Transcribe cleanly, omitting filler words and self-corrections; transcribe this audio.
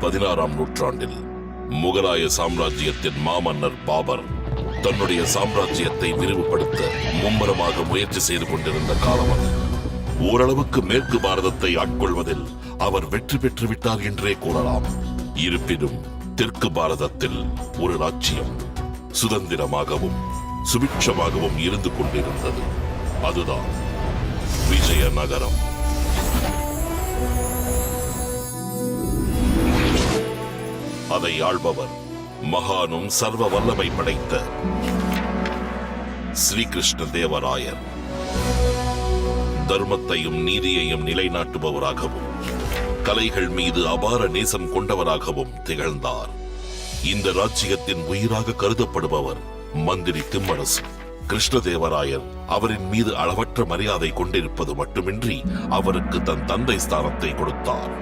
16ஆம் நூற்றாண்டில் முகலாய சாம்ராஜ்யத்தின் மாமன்னர் பாபர் தன்னுடைய சாம்ராஜ்யத்தை விரிவுபடுத்த மும்முரமாக முயற்சி செய்து கொண்டிருந்த காலம் அது. ஓரளவுக்கு மேற்கு பாரதத்தை ஆட்கொள்வதில் அவர் வெற்றி பெற்று விட்டார் என்றே கூறலாம். இருப்பினும் தெற்கு பாரதத்தில் ஒரு ராஜ்யம் சுதந்திரமாகவும் சுபிட்சமாகவும் இருந்து கொண்டிருந்தது. அதுதான் விஜயநகரம். அதை ஆள்பவர் மகானும் சர்வ வல்லமை படைத்த ஸ்ரீகிருஷ்ண தேவராயர். தர்மத்தையும் நீதியையும் நிலைநாட்டுபவராகவும் கலைகள் மீது அபார நேசம் கொண்டவராகவும் திகழ்ந்தார். இந்த ராஜ்யத்தின் உயிராக கருதப்படுபவர் மந்திரி திம்மரசு. கிருஷ்ணதேவராயர் அவரின் மீது அளவற்ற மரியாதை கொண்டிருப்பது மட்டுமின்றி அவருக்கு தன் தந்தை ஸ்தானத்தை கொடுத்தார்.